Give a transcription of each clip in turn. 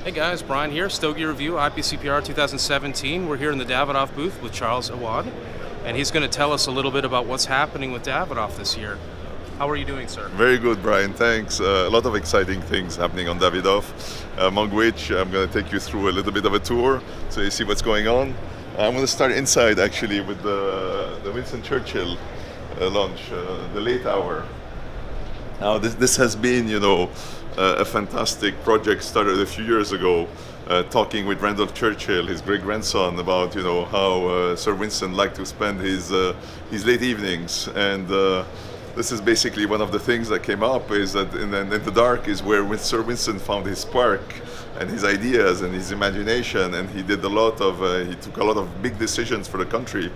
Hey guys, Brian here, Stogie Review, IPCPR 2017. We're here in the Davidoff booth with Charles Awad, and he's going to tell us a little bit about what's happening with Davidoff this year. How are you doing, sir? Very good, Brian. Thanks. A lot of exciting things happening on Davidoff, among which I'm going to take you through a little bit of a tour so you see what's going on. I'm going to start inside actually with the Winston Churchill launch, the late hour. Now this has been, a fantastic project started a few years ago, talking with Randolph Churchill, his great grandson, about how Sir Winston liked to spend his late evenings, and this is basically one of the things that came up, is that in the dark is where Sir Winston found his spark and his ideas and his imagination, and he took a lot of big decisions for the country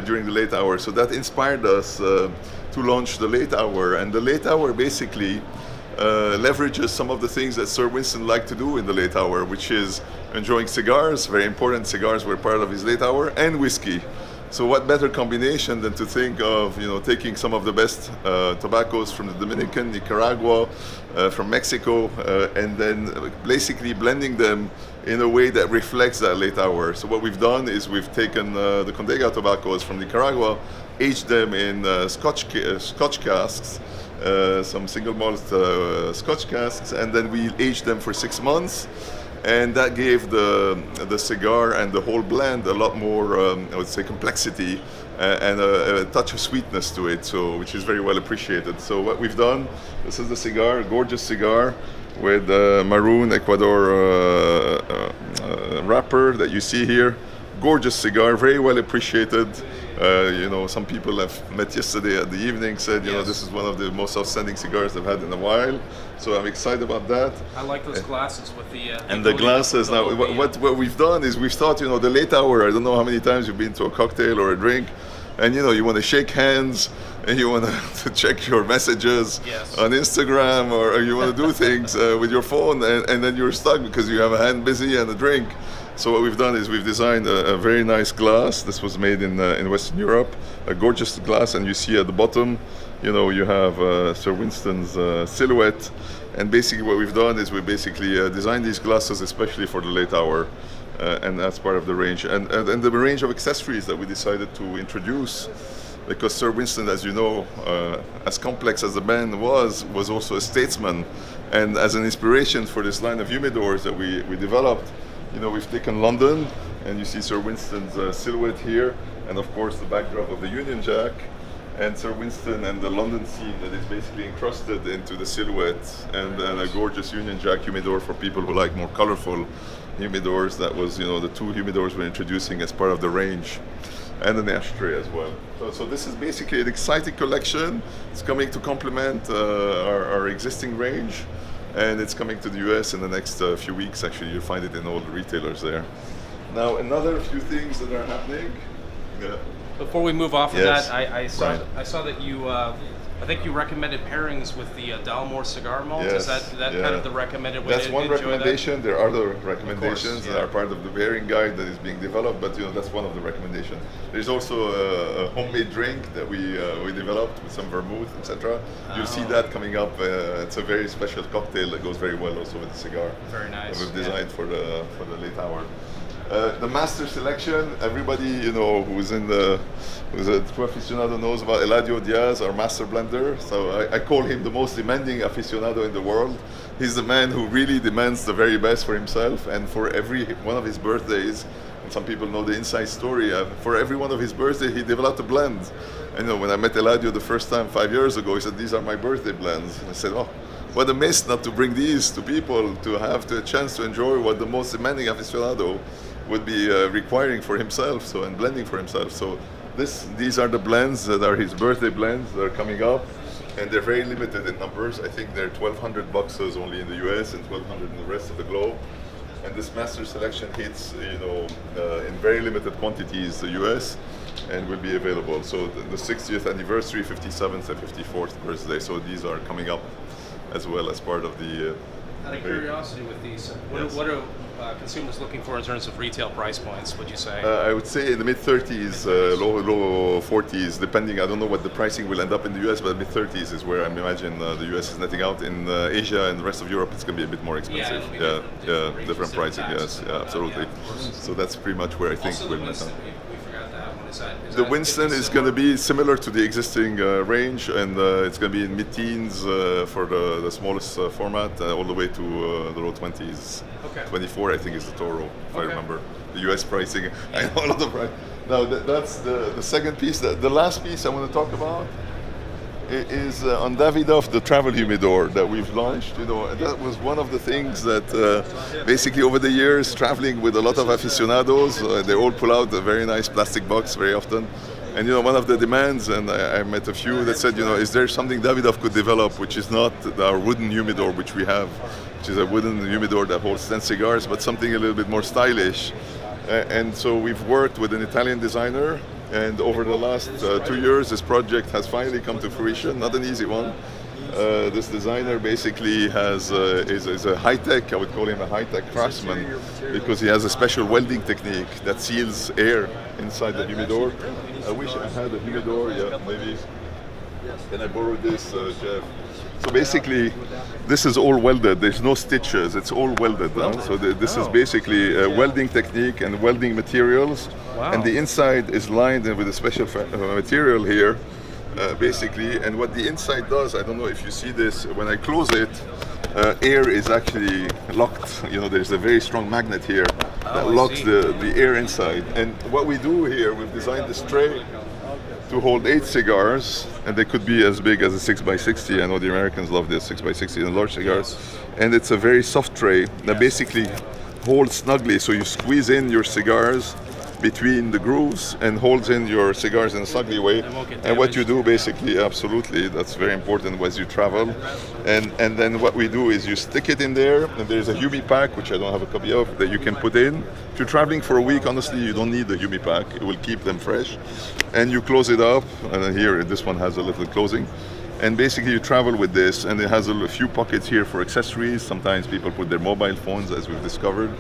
during the late hour. So that inspired us to launch the late hour, and the late hour basically leverages some of the things that Sir Winston liked to do in the late hour, which is enjoying cigars. Very important, cigars were part of his late hour, and whiskey. So what better combination than to think of taking some of the best tobaccos from the Dominican, Nicaragua, from Mexico, and then basically blending them in a way that reflects that late hour. So what we've done is we've taken the Condega tobaccos from Nicaragua, aged them in Scotch casks, some single malt Scotch casks, and then we aged them for 6 months. And that gave the cigar and the whole blend a lot more, I would say, complexity and a touch of sweetness to it, which is very well appreciated. So what we've done, this is the cigar, a gorgeous cigar with maroon Ecuador wrapper that you see here. Gorgeous cigar, very well appreciated. Some people I've met yesterday at the evening said, Yes. This is one of the most outstanding cigars they've had in a while. So I'm excited about that. I like those glasses with the... And the glasses. Now, what we've done is we've thought, the late hour, I don't know how many times you've been to a cocktail or a drink, and you want to shake hands, and you want to check your messages Yes. on Instagram, or you want to do things with your phone, and then you're stuck because you have a hand busy and a drink. So what we've done is we've designed a very nice glass. This was made in Western Europe, a gorgeous glass, and you see at the bottom, you have Sir Winston's silhouette. And basically what we've done is we basically designed these glasses especially for the late hour, and that's part of the range. And the range of accessories that we decided to introduce, because Sir Winston, as you know, as complex as the man was also a statesman. And as an inspiration for this line of humidors that we developed, we've taken London, and you see Sir Winston's silhouette here, and of course the backdrop of the Union Jack, and Sir Winston and the London scene that is basically encrusted into the silhouette, and a gorgeous Union Jack humidor for people who like more colorful humidors. That was, the 2 humidors we're introducing as part of the range, and an ashtray as well. So this is basically an exciting collection. It's coming to complement our existing range. And it's coming to the US in the next few weeks. Actually, you'll find it in all the retailers there. Now, another few things that are happening. Yeah. Before we move off Yes. of that, I saw that you, I think you recommended pairings with the Dalmore cigar malt. Yes, Is that kind of the recommended way That's to one enjoy recommendation. There are other recommendations yeah. that are part of the pairing guide that is being developed, but that's one of the recommendations. There's also a homemade drink that we developed with some vermouth, etc. You'll see that coming up. It's a very special cocktail that goes very well also with the cigar. Very nice. That we've designed for the late hour. The master selection, everybody who's a true aficionado knows about Eladio Diaz, our master blender. So I call him the most demanding aficionado in the world. He's the man who really demands the very best for himself, and for every one of his birthdays, and some people know the inside story, for every one of his birthdays he developed a blend. And when I met Eladio the first time 5 years ago, he said, "These are my birthday blends." And I said, "Oh, what a miss not to bring these to people, to have a chance to enjoy what the most demanding aficionado would be requiring for himself, and blending for himself." So these are the blends that are his birthday blends that are coming up, and they're very limited in numbers. I think they're 1,200 boxes only in the US and 1,200 in the rest of the globe. And this master selection hits, in very limited quantities the US, and will be available. So the 60th anniversary, 57th and 54th birthday. So these are coming up as well as part of the Out of curiosity with these, what are consumers looking for in terms of retail price points, would you say? I would say in the mid-30s, low 40s, depending. I don't know what the pricing will end up in the US, but mid-30s is where I imagine the US is netting out. In Asia and the rest of Europe, it's going to be a bit more expensive. Different pricing, yes, absolutely. So that's pretty much where I think we'll net out. The Winston is going to be similar to the existing range, and it's going to be in mid-teens for the smallest format, all the way to the low 20s. Okay. 24, I think, is the Toro, if I remember. The US pricing, I know a lot of price. Now, that's the second piece. The last piece I want to talk about is on Davidoff, the travel humidor that we've launched. That was one of the things that basically over the years, traveling with a lot of aficionados, they all pull out a very nice plastic box very often. And one of the demands, and I met a few that said, is there something Davidoff could develop which is not our wooden humidor which we have, which is a wooden humidor that holds 10 cigars, but something a little bit more stylish. And so we've worked with an Italian designer, and over the last 2 years, this project has finally come to fruition. Not an easy one. This designer basically is a high-tech, I would call him a high-tech craftsman, because he has a special welding technique that seals air inside the humidor. I wish I had a humidor, maybe. Can I borrow this, Jeff? So basically, this is all welded. There's no stitches. It's all welded. So this is basically a welding technique and welding materials. Wow. And the inside is lined with a special material here, basically. And what the inside does, I don't know if you see this, when I close it, air is actually locked. There's a very strong magnet here that locks the air inside. And what we do here, we've designed this tray to hold 8 cigars, and they could be as big as a 6x60. I know the Americans love this 6x60 and large cigars. And it's a very soft tray that basically holds snugly, so you squeeze in your cigars between the grooves and holds in your cigars in a snugly way. And what you do basically, absolutely, that's very important as you travel. And then what we do is you stick it in there, and there's a Humi pack, which I don't have a copy of, that you can put in. If you're traveling for a week, honestly, you don't need the Humi pack. It will keep them fresh. And you close it up, and then here, this one has a little closing. And basically you travel with this, and it has a few pockets here for accessories. Sometimes people put their mobile phones, as we've discovered.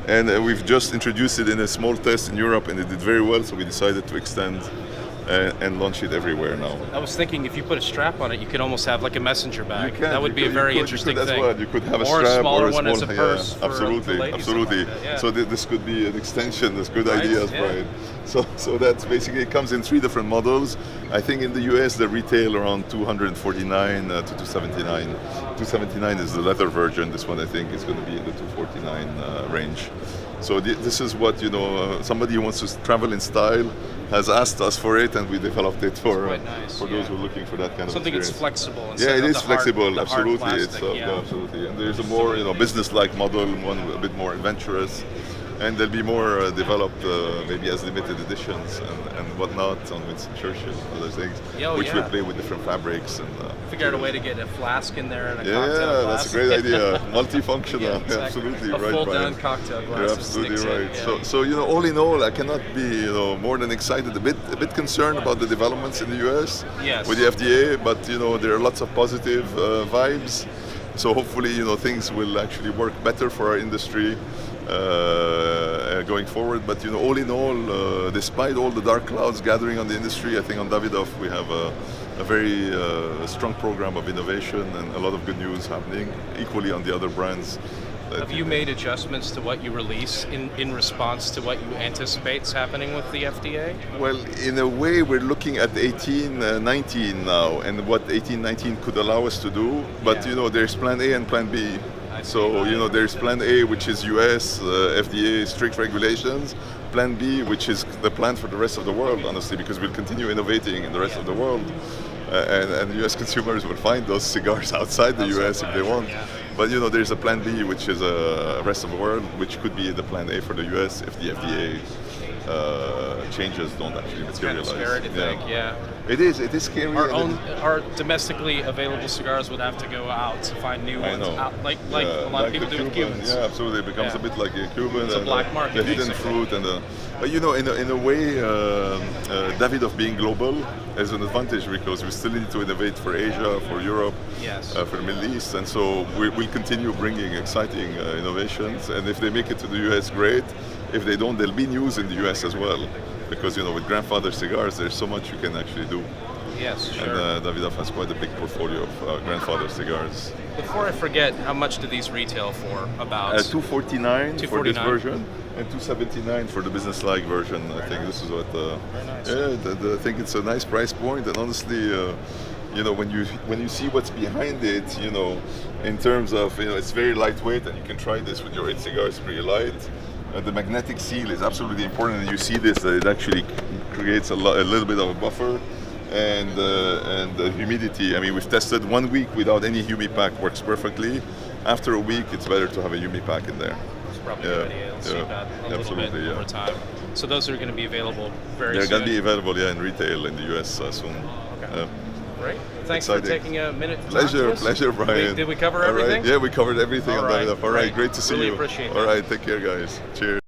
And we've just introduced it in a small test in Europe, and it did very well, so we decided to extend and launch it everywhere now. I was thinking if you put a strap on it, you could almost have like a messenger bag. You can, that would be a very interesting thing. Well. You could have a or strap a smaller or a one small, as a purse. For absolutely, absolutely. Like that, So this could be an extension. That's good Right, ideas, yeah. Brian. So that's basically, it comes in 3 different models. I think in the US they retail around 249 to 279. 279 is the leather version. This one I think is going to be in the 249 range. So this is what, somebody who wants to travel in style has asked us for it, and we developed it for those who are looking for that kind of something experience. that's flexible. Yeah, it is flexible, the hard absolutely. plastic, Absolutely. And there's a more business-like model, one a bit more adventurous. And there'll be more developed, maybe as limited editions and whatnot on Winston Churchill and other things, which will play with different fabrics. And figure out a way to get a flask in there and a cocktail glass. glass. That's a great idea. Multifunctional, exactly. Absolutely a right, fold-down Brian. cocktail glass. You're absolutely right. So all in all, I cannot be more than excited. A bit concerned about the developments in the US with the FDA, but there are lots of positive vibes. So hopefully things will actually work better for our industry. Going forward, but all in all, despite all the dark clouds gathering on the industry, I think on Davidoff we have a very strong program of innovation and a lot of good news happening. Equally on the other brands. Have you made adjustments to what you release in response to what you anticipate is happening with the FDA? Well, in a way, we're looking at 18-19 now, and what 18-19 could allow us to do. But there's Plan A and Plan B. So there's Plan A, which is US FDA strict regulations. Plan B, which is the plan for the rest of the world, honestly, because we'll continue innovating in the rest of the world. And US consumers will find those cigars outside the US if they want. But there's a Plan B, which is a rest of the world, which could be the Plan A for the US if the FDA changes don't actually It's kind of materialize. scary to think, yeah. It is scary. Our domestically available cigars would have to go out to find new ones, like a lot of people do with Cubans. Yeah, absolutely. It becomes a bit like a Cuban. It's a black market, the hidden fruit, but you know, in a way, Davidoff being global has an advantage because we still need to innovate for Asia, for Europe, for the Middle East, and so we'll continue bringing exciting innovations. And if they make it to the US, great. If they don't, there'll be news in the US as well, because you know, with grandfather cigars, there's so much you can actually do. Yes, sure. And Davidoff has quite a big portfolio of grandfather cigars. Before I forget, how much do these retail for? About $249 for this version, and $279 for the business-like version. I think this is what. Very nice. Yeah, I think it's a nice price point, and honestly, you know, when you see what's behind it, you know, in terms of, you know, it's very lightweight, and you can try this with your 8 cigars, pretty light. The magnetic seal is absolutely important, and you see this, that it actually creates a little bit of a buffer, and the humidity. I mean, we've tested 1 week without any humipack, works perfectly. After a week, it's better to have a humipack in there. It's probably a good idea. You'll see that a little bit over time. So those are going to be available very soon? They're going to be available, in retail in the US soon. Okay. Great. Thanks Exciting. for taking a minute to Pleasure, Brian. Did we cover everything? Yeah, we covered everything on Davidoff. All right, great to see you. Really appreciate it. All right, take care, guys. Cheers.